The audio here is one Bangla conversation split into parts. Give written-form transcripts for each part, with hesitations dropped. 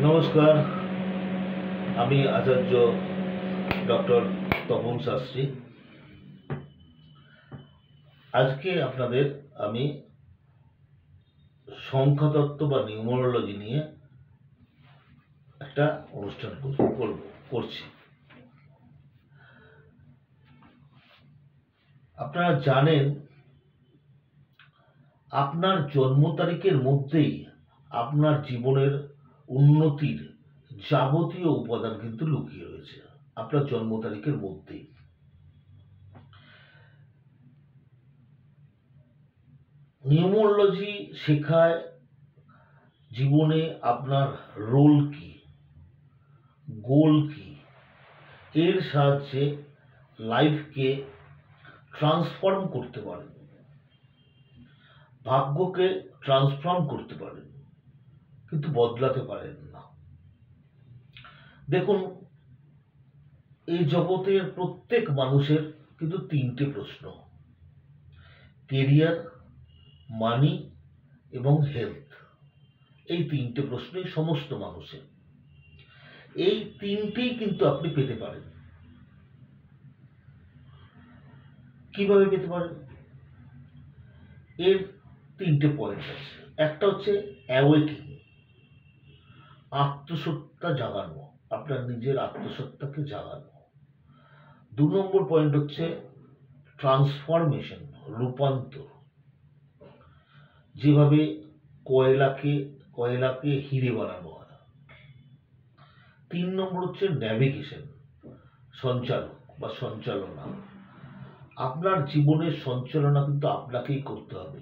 নমস্কার, আমি আচার্য ডক্টর তপন শাস্ত্রী। আজকে আপনাদের আমি সংখ্যাতত্ত্ব বা নিউমারোলজি নিয়ে একটা অনুষ্ঠান করছি। আপনারা জানেন, আপনার জন্ম তারিখের মধ্যেই আপনার জীবনের উন্নতির যাবতীয় উপাদান কিন্তু লুকিয়ে রয়েছে। আপনার জন্ম তারিখের মধ্যেই নিউমারোলজি শেখায় জীবনে আপনার রোল কি, গোল কি, এর সাহায্যে লাইফকে ট্রান্সফর্ম করতে পারেন, ভাগ্যকে ট্রান্সফর্ম করতে পারেন, কিন্তু বদলাতে পারেন না। দেখুন, এই জগতের প্রত্যেক মানুষের কিন্তু তিনটে প্রশ্ন: কেরিয়ার, মানি এবং হেলথ। এই তিনটে প্রশ্নই সমস্ত মানুষের। এই তিনটেই কিন্তু আপনি পেতে পারেন। কিভাবে পেতে পারেন? এর তিনটে পয়েন্ট আছে। একটা হচ্ছে অ্যাওয়েকিং, আত্মসত্তা জাগানো, আপনার নিজের আত্মসত্তাকে জাগানো। 2 নম্বর পয়েন্ট হচ্ছে ট্রান্সফরমেশন, রূপান্তর, যেভাবে কয়লাকে হিরে বানানো হয়। 3 নম্বর হচ্ছে ন্যাভিগেশন, সঞ্চালক বা সঞ্চালনা। আপনার জীবনের সঞ্চালনা কিন্তু আপনাকেই করতে হবে,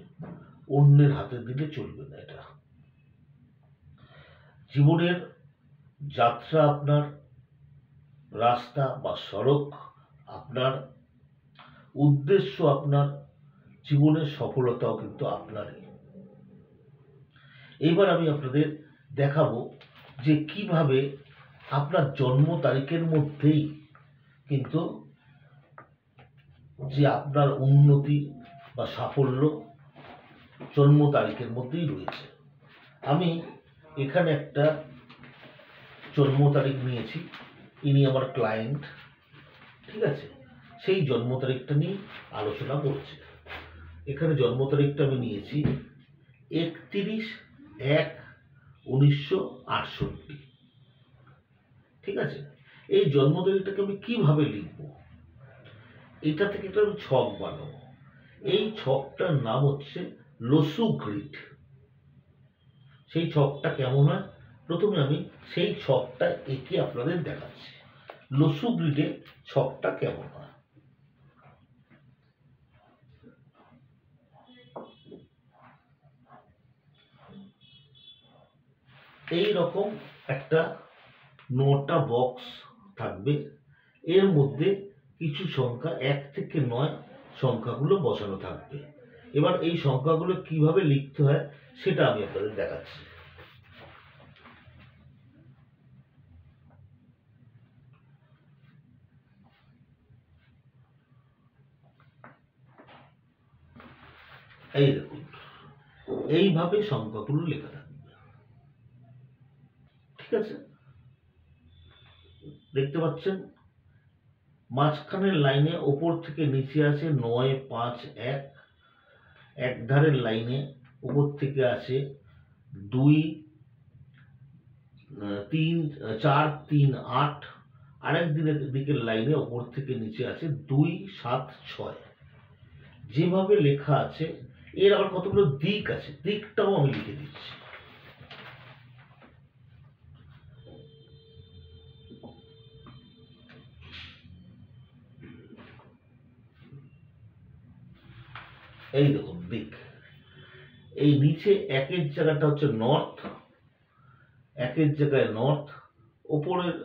অন্যের হাতে দিলে চলবে না। এটা জীবনের যাত্রা, আপনার রাস্তা বা সড়ক, আপনার উদ্দেশ্য, আপনার জীবনের সফলতাও কিন্তু আপনারই। এবার আমি আপনাদের দেখাবো যে কিভাবে আপনার জন্ম তারিখের মধ্যেই কিন্তু যে আপনার উন্নতি বা সাফল্য জন্ম তারিখের মধ্যেই রয়েছে। আমি এখানে একটা জন্ম তারিখ নিয়েছি, ইনি আমার ক্লায়েন্ট, ঠিক আছে? সেই জন্ম তারিখটা নিয়ে আলোচনা করছি। এখানে জন্ম তারিখটা আমি নিয়েছি 31/1/1968। ঠিক আছে? এই জন্ম তারিখটাকে আমি কিভাবে লিখবো? এটা থেকে একটা ছক বানাবো। এই ছকটার নাম হচ্ছে লসু গ্রিড। সেই ছকটা কেমন হয়, প্রথমে আমি সেই ছকটা এঁকে আপনাদের দেখাচ্ছি। লসু গ্রিডে ছকটা কেমন হয়। এই রকম একটা 9টা বক্স থাকবে, এর মধ্যে কিছু সংখ্যা 1 থেকে 9 সংখ্যাগুলো বসানো থাকবে। এবার এই সংখ্যাগুলো কিভাবে লিখতে হয় সেটা আমি আপনাদের দেখাচ্ছি। এই দেখুন, এইভাবে সংখ্যাগুলো লেখা থাকবে। ঠিক আছে? দেখতে পাচ্ছেন মাঝখানের লাইনে ওপর থেকে নিচে আছে 9, 5, 1। এক ধারের লাইনে উপর থেকে আছে 2, 3, 4, 3, 8। আরেক দিকের লাইনে ওপর থেকে নিচে আছে 2, 7, 6। যেভাবে লেখা আছে, এর আবার কতগুলো দিক আছে, দিকটাও আমি লিখে দিচ্ছি। এই দেখুন দিক। এই নিচে 1-এর জায়গাটা হচ্ছে নর্থ, 1-এর জায়গায় নর্থ। ওপরের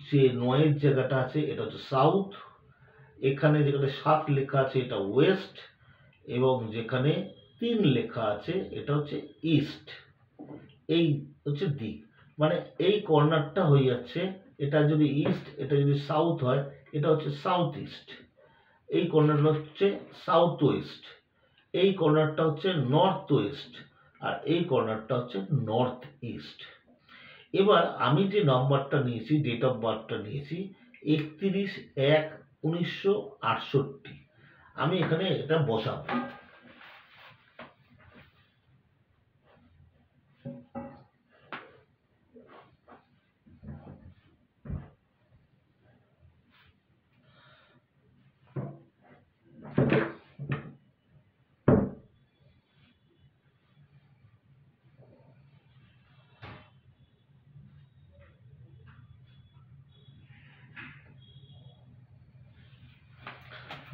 যে 9-এর জায়গাটা আছে এটা হচ্ছে সাউথ। এখানে যেখানে 7 লেখা আছে এটা ওয়েস্ট, এবং যেখানে 3 লেখা আছে এটা হচ্ছে ইস্ট। এই হচ্ছে দিক, মানে এই কর্নারটা হয়ে যাচ্ছে, এটা যদি ইস্ট, এটা যদি সাউথ হয়, এটা হচ্ছে সাউথ ইস্ট। এই কর্নারটা হচ্ছে সাউথ ওয়েস্ট, এই কর্নারটা হচ্ছে নর্থ ওয়েস্ট, আর এই কর্নারটা হচ্ছে নর্থ ইস্ট। এবার আমি যে নাম্বারটা নিয়েছি, ডেট অফ বার্থটা নিয়েছি 31/1/1968। আমি এখানে এটা বসাবো।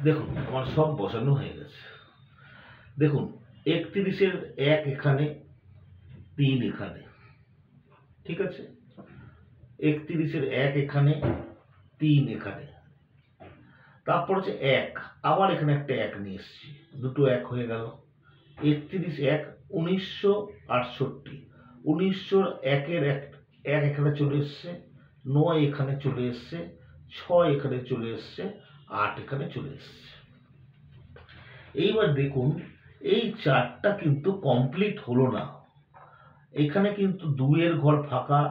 দেখুন আমার সব বসানো হয়ে গেছে। দেখুন 31-1 এখানে, 3 এখানে, ঠিক আছে। 31-1 এখানে, 3 এখানে, তারপর হচ্ছে 1, আবার এখানে একটা 1 নিয়ে এসছি, দুটো 1 হয়ে গেল। 31/1/1968, 1901-এর 1 এখানে চলে এসছে, 9 এখানে চলে এসছে, 6 এখানে চলে এসছে, 8 এখানে চলে এসছে। এইবার দেখুন এই চারটা কিন্তু কমপ্লিট হলো না। এখানে কিন্তু 2 এর ঘর ফাঁকা,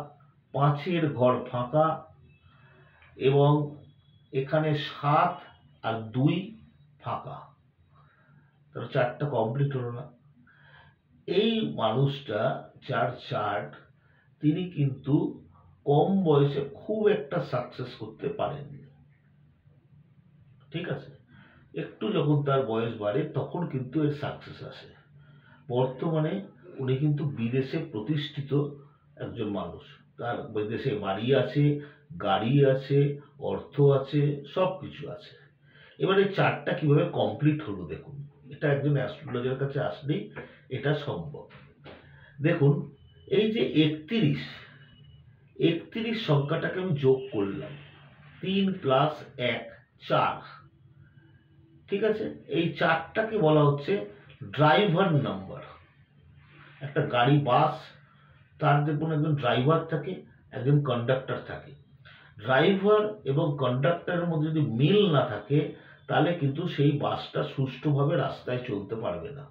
5 এর ঘর ফাঁকা, এবং এখানে 7 আর 2 ফাঁকা। তাহলে চারটা কমপ্লিট হলো না। এই মানুষটা যার চার্ট, তিনি কিন্তু কম বয়সে খুব একটা সাকসেস করতে পারেননি, ঠিক আছে। একটু যখন তার বয়স বাড়ে তখন কিন্তু এর সাকসেস আসে। বর্তমানে উনি কিন্তু বিদেশে প্রতিষ্ঠিত একজন মানুষ, তার বিদেশে বাড়ি আছে, গাড়ি আছে, অর্থ আছে, সব কিছু আছে। এবার এই চারটা কিভাবে কমপ্লিট হলো দেখুন, এটা একজন অ্যাস্ট্রোলজার কাছে আসলেই এটা সম্ভব। দেখুন এই যে 31 সংখ্যাটাকে আমি যোগ করলাম, 3 + 1 4, ঠিক আছে। এই চারটাকে বলা হচ্ছে ড্রাইভার নাম্বার। একটা গাড়ি, বাস, তার দেখুন একজন ড্রাইভার থাকে, একজন কন্ডাক্টর থাকে। ড্রাইভার এবং কন্ডাক্টরের মধ্যে যদি মিল না থাকে তাহলে কিন্তু সেই বাসটা সুষ্ঠুভাবে রাস্তায় চলতে পারবে না।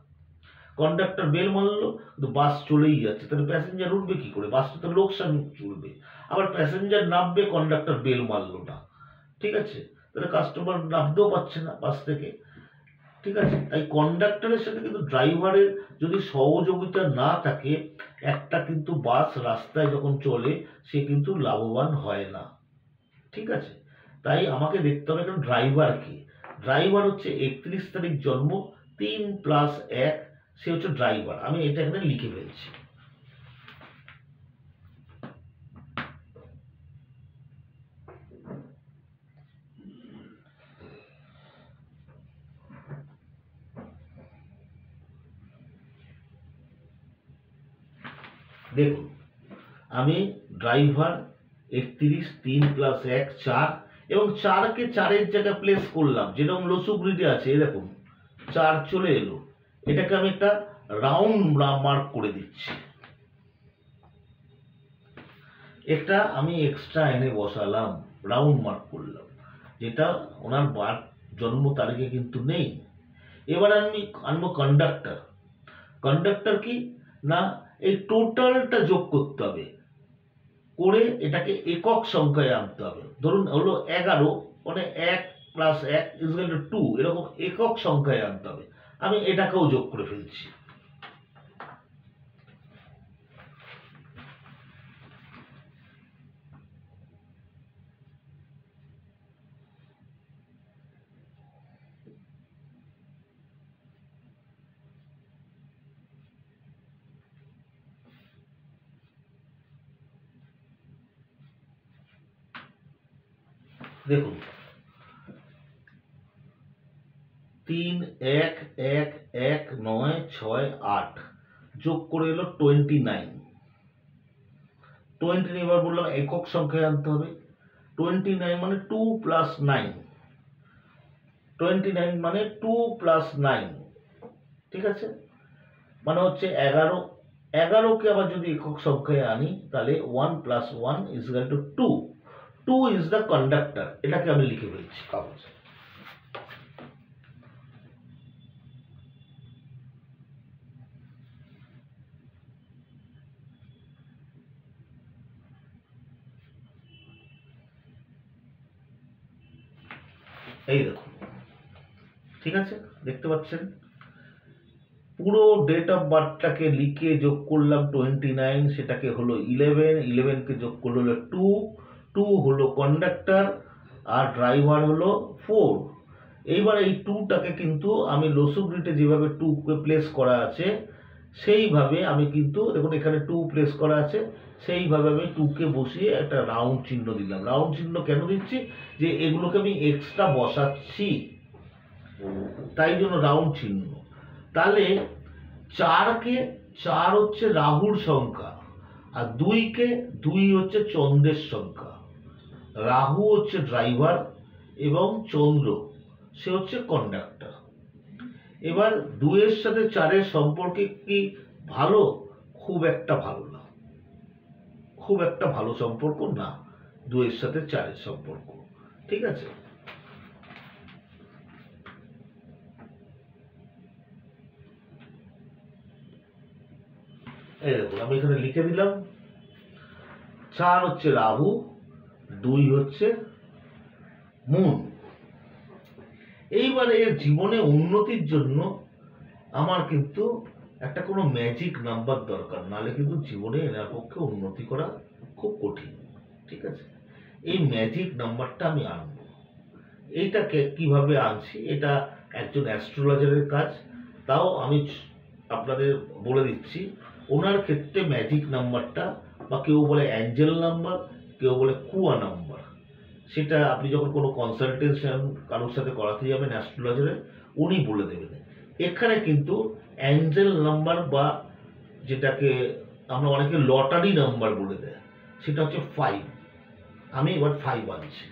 কন্ডাক্টর বেল মারলো কিন্তু বাস চলেই যাচ্ছে, তাহলে প্যাসেঞ্জার উঠবে কি করে? বাসটা তো লোকসান চলবে। আবার প্যাসেঞ্জার নামবে, কন্ডাক্টর বেল মারলো না, ঠিক আছে, তাহলে কাস্টমার নামতেও পারছে না বাস থেকে, ঠিক আছে। তাই কন্ডাক্টরের সাথে কিন্তু ড্রাইভারের যদি সহযোগিতা না থাকে, একটা কিন্তু বাস রাস্তায় যখন চলে সে কিন্তু লাভবান হয় না, ঠিক আছে। তাই আমাকে দেখতে হবে এখন ড্রাইভার কি। ড্রাইভার হচ্ছে 31 তারিখ জন্ম, 3 + 1, সে হচ্ছে ড্রাইভার। আমি এটা এখানে লিখে ফেলছি। দেখুন আমি ড্রাইভার 31, 3 + 1 4, এবং 4কে 4-এর জায়গায় প্লেস করলাম, যেরকম লসুগ্রিডে আছে। এই দেখুন 4 চলে এলো, এটাকে আমি একটা রাউন্ড মার্ক করে দিচ্ছি। এটা আমি এক্সট্রা এনে বসালাম, রাউন্ড মার্ক করলাম, যেটা ওনার জন্ম তারিখে কিন্তু নেই। এবার আমি আনবো কন্ডাক্টর। কন্ডাক্টর কি না, এই টোটালটা যোগ করতে হবে, করে এটাকে একক সংখ্যায় আনতে হবে। ধরুন হলো 11, মানে 1 + 1 = 2, এরকম একক সংখ্যায় আনতে হবে। আমি এটাকেও যোগ করে ফেলছি। দেখুন 3 1 1 1 9 6 8 যোগ করে এলো 29। 29 এবার বললাম একক সংখ্যায় আনতে হবে। 29 মানে 2 + 9, 29 মানে 2 + 9, ঠিক আছে, মানে হচ্ছে 11। 11কে আবার যদি একক সংখ্যায় আনি তাহলে 1 + 1 = 2। 2 ইজ দ্য কন্ডাক্টর। এটাকে আমি লিখে ফেলছি কাগজে। এই দেখুন, ঠিক আছে, দেখতে পাচ্ছেন পুরো ডেট অফ বার্থটাকে লিখে যোগ করলাম 29, সেটাকে হলো 11, 11কে যোগ করলে হলো 2, 2 হলো কন্ডাক্টর, আর ড্রাইভার হলো 4। এইবার এই 2টাকে কিন্তু আমি লসুগ্রিটে যেভাবে 2কে প্লেস করা আছে সেইভাবে আমি কিন্তু দেখুন এখানে 2 প্লেস করা আছে, সেইভাবে আমি 2কে বসিয়ে একটা রাউন্ড চিহ্ন দিলাম। রাউন্ড চিহ্ন কেন দিচ্ছি, যে এগুলোকে আমি এক্সট্রা বসাচ্ছি, তাই জন্য রাউন্ড চিহ্ন। তাহলে 4 হচ্ছে রাহুর সংখ্যা, আর 2 হচ্ছে চন্দ্রের সংখ্যা। রাহু হচ্ছে ড্রাইভার এবং চন্দ্র সে হচ্ছে কন্ডাক্টর। এবার 2-এর সাথে 4-এর সম্পর্কে কি ভালো? খুব একটা ভালো না, খুব একটা ভালো সম্পর্ক না 2-এর সাথে 4-এর সম্পর্ক, ঠিক আছে। এই দেখুন আমি এখানে লিখে দিলাম 4 হচ্ছে রাহু, 2 হচ্ছে মুন। এইবারে এর জীবনে উন্নতির জন্য আমার কিন্তু একটা কোনো ম্যাজিক নাম্বার দরকার, নাহলে কিন্তু জীবনে এনার পক্ষে উন্নতি করা খুব কঠিন, ঠিক আছে। এই ম্যাজিক নাম্বারটা আমি আনবো। এইটাকে কিভাবে আনছি, এটা একজন অ্যাস্ট্রোলজারের কাজ, তাও আমি আপনাদের বলে দিচ্ছি। ওনার ক্ষেত্রে ম্যাজিক নাম্বারটা, বা কেউ বলে অ্যাঞ্জেল নাম্বার, কেউ বলে কুয়া নাম্বার, সেটা আপনি যখন কোনো কনসালটেশন কারোর সাথে করাতে যাবেন অ্যাস্ট্রোলজারের, উনি বলে দেবেন। এখানে কিন্তু অ্যাঞ্জেল নাম্বার, বা যেটাকে আমরা অনেকে লটারি নাম্বার বলে দেয়, সেটা হচ্ছে 5। আমি এবার 5 আনছি।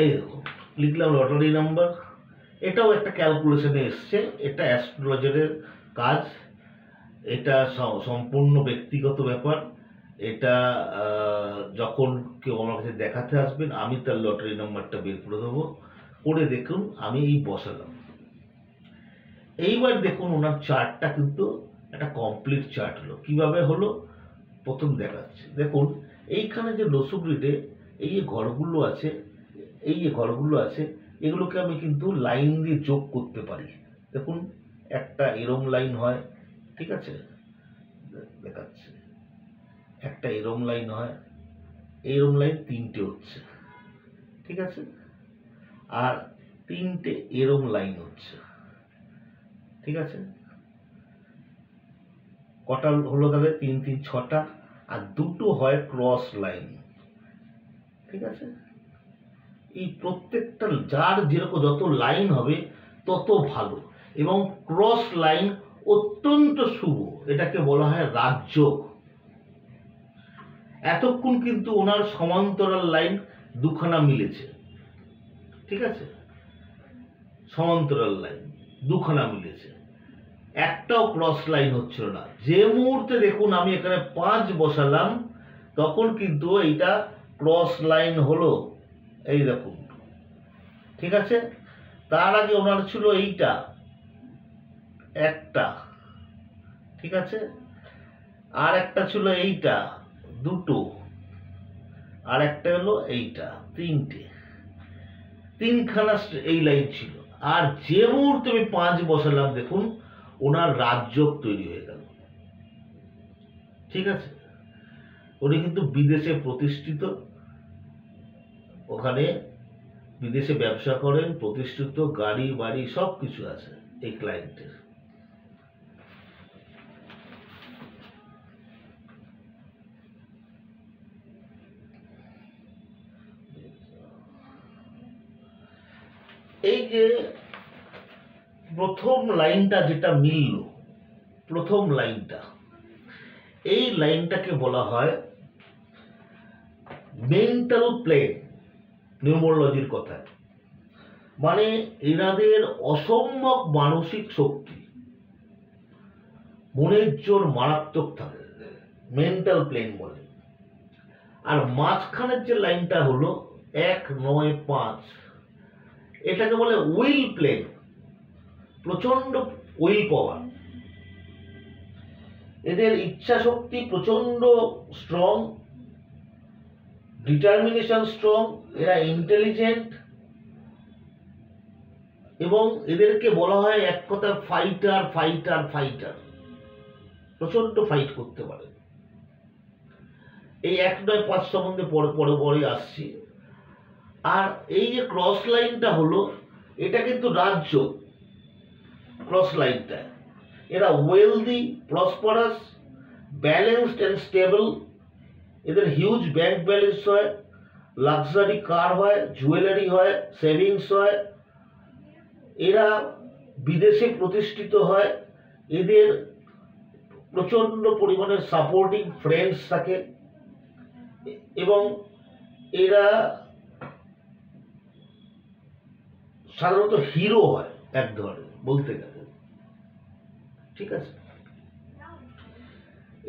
এই দেখুন লিখলাম লটারি নাম্বার। এটাও একটা ক্যালকুলেশনে এসছে, এটা অ্যাস্ট্রোলজারের কাজ, এটা সম্পূর্ণ ব্যক্তিগত ব্যাপার। এটা যখন কেউ আমার কাছে দেখাতে আসবেন আমি তার লটারি নাম্বারটা বের করে দেবো, করে দেখুন আমি এই বসালাম। এইবার দেখুন ওনার চার্টটা কিন্তু একটা কমপ্লিট চার্ট হলো। কিভাবে হলো প্রথম দেখাচ্ছে, দেখুন এইখানে যে লসুগ্রিডে এই যে ঘরগুলো আছে, এই যে ঘরগুলো আছে, এগুলোকে আমি কিন্তু লাইন দিয়ে যোগ করতে পারি। দেখুন একটা এরম লাইন হয়, ঠিক আছে, দেখাচ্ছে একটা এরম লাইন হয়, এরম লাইন 3টে হচ্ছে, ঠিক আছে, আর 3টে এরম লাইন হচ্ছে, ঠিক আছে। কটা হলো তাহলে? 3 3 6টা, আর 2টো হয় ক্রস লাইন, ঠিক আছে। এই প্রত্যেকটা যার যেরকম যত লাইন হবে তত ভালো, এবং ক্রস লাইন অত্যন্ত শুভ, এটাকে বলা হয় রাজযোগ। এতক্ষণ কিন্তু ওনার সমান্তরাল লাইন 2খানা মিলেছে, ঠিক আছে, সমান্তরাল লাইন 2খানা মিলেছে, একটাও ক্রস লাইন হচ্ছিল না। যে মুহূর্তে দেখুন আমি এখানে 5 বসালাম, তখন কিন্তু এইটা ক্রস লাইন হলো, এই দেখুন, ঠিক আছে। তার আগে ওনার ছিল এইটা একটা, ঠিক আছে, আর একটা ছিল এইটা 2টো, আর একটা হলো এইটা 3টে, 3খানা এই লাইন ছিল। আর যে মুহূর্তে আমি 5 বসালাম দেখুন ওনার রাজযোগ তৈরি হয়ে গেল, ঠিক আছে। উনি কিন্তু বিদেশে প্রতিষ্ঠিত, ওখানে বিদেশে ব্যবসা করেন, প্রতিষ্ঠিত, গাড়ি বাড়ি সব কিছু আছে এই ক্লায়েন্টের। এই যে প্রথম লাইনটা যেটা মিলল, প্রথম লাইনটা, এই লাইনটাকে বলা হয় মেন্টাল প্লেন নিউমোলজির কথায়, মানে এনাদের অসম্ভব মানসিক শক্তি, মনের জোর মারাত্মক থাকে, মেন্টাল প্লেন বলে। আর মাঝখানের যে লাইনটা হলো 1 9 5, এটাকে বলে উইল প্লেন, প্রচন্ড উইল পাওয়ার, এদের ইচ্ছা শক্তি প্রচন্ড স্ট্রং, ডিটারমিনেশন স্ট্রং, এরা ইন্টেলিজেন্ট, এবং এদেরকে বলা হয় এক কথা ফাইটার ফাইটার ফাইটার, প্রচন্ড ফাইট করতে পারে। এই 1-9-5 সম্বন্ধে পরে আসছি। আর এই যে ক্রস লাইনটা হলো, এটা কিন্তু রাজ্য ক্রস লাইনটা, এরা wealthy, prosperous, balanced and stable, এদের হিউজ ব্যাংক ব্যালেন্স হয়, লাক্সারি কার হয়, জুয়েলারি হয়, সেভিংস হয়, এরা বিদেশে প্রতিষ্ঠিত হয়, এদের প্রচন্ড পরিমাণে সাপোর্টিং ফ্রেন্ডস থাকে, এবং এরা সাধারণত হিরো হয় এক ধরনের বলতে গেলে। ঠিক আছে,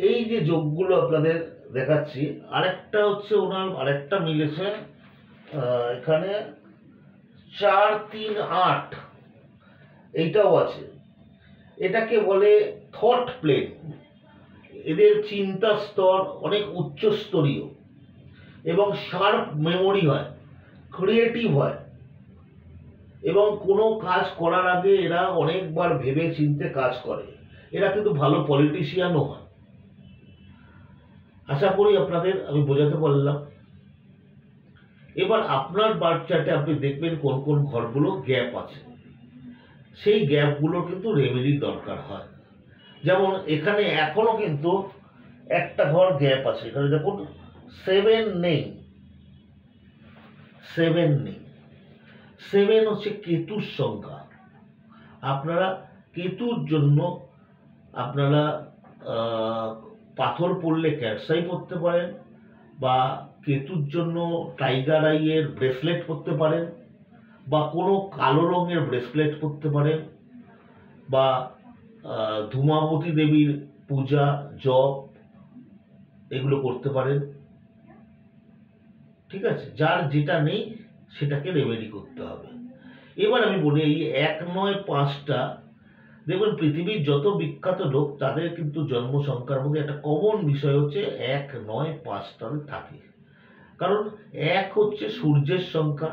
এই যে যোগগুলো আপনাদের দেখাচ্ছি, আরেকটা হচ্ছে ওনার আরেকটা মিলেছে এখানে 4-3-8, এইটাও আছে। এটাকে বলে থট প্লেন। এদের চিন্তা স্তর অনেক উচ্চস্তরীয় এবং শার্প মেমোরি হয়, ক্রিয়েটিভ হয়, এবং কোনো কাজ করার আগে এরা অনেকবার ভেবে চিন্তে কাজ করে। এরা কিন্তু ভালো পলিটিশিয়ানও হয়। আশা করি আপনাদের আমি বোঝাতে পারলাম। এবার আপনার বার্থ চার্টে আপনি দেখবেন কোন কোন ঘরগুলো গ্যাপ আছে, সেই গ্যাপগুলো কিন্তু রেমেডির দরকার হয়। যেমন এখানে এখনো কিন্তু একটা ঘর গ্যাপ আছে, এখানে দেখুন 7 নেই, 7 নেই। 7 হচ্ছে কেতুর সংখ্যা। আপনারা কেতুর জন্য আপনারা পাথর পরলে ক্যাটসাই পরতে পারেন, বা কেতুর জন্য টাইগার আইয়ের ব্রেসলেট পরতে পারেন, বা কোনো কালো রঙের ব্রেসলেট পরতে পারেন, বা ধূমাবতী দেবীর পূজা, জপ এগুলো করতে পারেন। ঠিক আছে, যার যেটা নেই সেটাকে রেমেডি করতে হবে। এবার আমি বলি, এই 1-9-5টা দেখবেন পৃথিবীর যত বিখ্যাত লোক তাদের কিন্তু জন্ম সংখ্যার মধ্যে একটা কমন বিষয় হচ্ছে 1-9-5টা থাকে। কারণ 1 হচ্ছে সূর্যের সংখ্যা,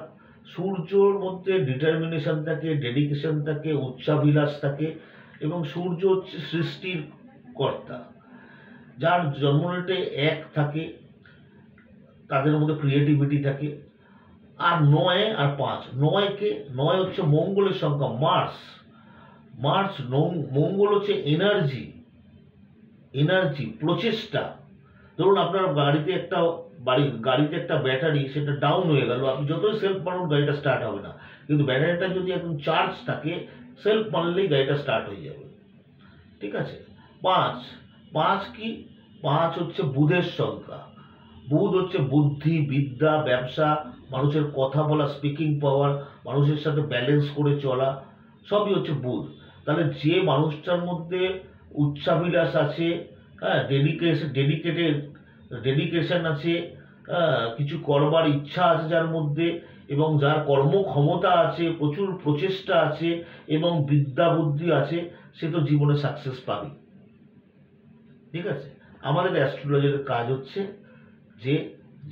সূর্যর মধ্যে ডিটারমিনেশন থাকে, ডেডিকেশন থাকে, উচ্চাভিলাষ থাকে, এবং সূর্য হচ্ছে সৃষ্টির কর্তা। যার জন্ম রেটে 1 থাকে তাদের মধ্যে ক্রিয়েটিভিটি থাকে। আর 9 আর 5, 9 হচ্ছে মঙ্গলের সংখ্যা, মার্স, মঙ্গল হচ্ছে এনার্জি, প্রচেষ্টা। ধরুন আপনার গাড়িতে একটা ব্যাটারি, সেটা ডাউন হয়ে গেল, আপনি যতই সেলফ মারুন গাড়িটা স্টার্ট হবে না। কিন্তু ব্যাটারিটা যদি একদম চার্জ থাকে, সেলফ মারলেই গাড়িটা স্টার্ট হয়ে যাবে। ঠিক আছে, 5 কি? 5 হচ্ছে বুধের সংখ্যা। বুধ হচ্ছে বুদ্ধি, বিদ্যা, ব্যবসা, মানুষের কথা বলা, স্পিকিং পাওয়ার, মানুষের সাথে ব্যালেন্স করে চলা, সবই হচ্ছে বুধ। তাহলে যে মানুষটার মধ্যে উচ্চাভিলাষ আছে, হ্যাঁ, ডেডিকেশন আছে, কিছু করবার ইচ্ছা আছে যার মধ্যে, এবং যার কর্মক্ষমতা আছে, প্রচুর প্রচেষ্টা আছে, এবং বিদ্যা বুদ্ধি আছে, সে তো জীবনে সাকসেস পাবে। ঠিক আছে, আমাদের অ্যাস্ট্রোলজির কাজ হচ্ছে যে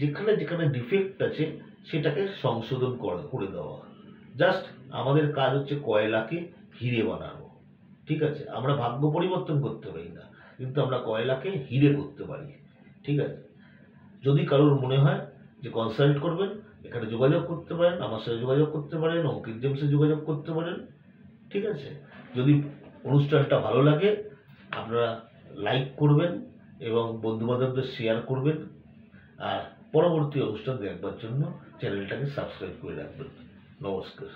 যেখানে যেখানে ডিফেক্ট আছে সেটাকে সংশোধন করে দেওয়া। জাস্ট আমাদের কাজ হচ্ছে কয়লাকে হিরে বানানো। ঠিক আছে, আমরা ভাগ্য পরিবর্তন করতে পারি না, কিন্তু আমরা কয়লাকে হিরে করতে পারি। ঠিক আছে, যদি কারোর মনে হয় যে কনসাল্ট করবেন, এখানে যোগাযোগ করতে পারেন, আমার সাথে যোগাযোগ করতে পারেন, অঙ্কিত জেমসে যোগাযোগ করতে পারেন। ঠিক আছে, যদি অনুষ্ঠানটা ভালো লাগে আপনারা লাইক করবেন এবং বন্ধুবান্ধবদের শেয়ার করবেন, আর পরবর্তী অনুষ্ঠান দেখবার জন্য চ্যানেলটাকে সাবস্ক্রাইব করে রাখবেন। নমস্কার।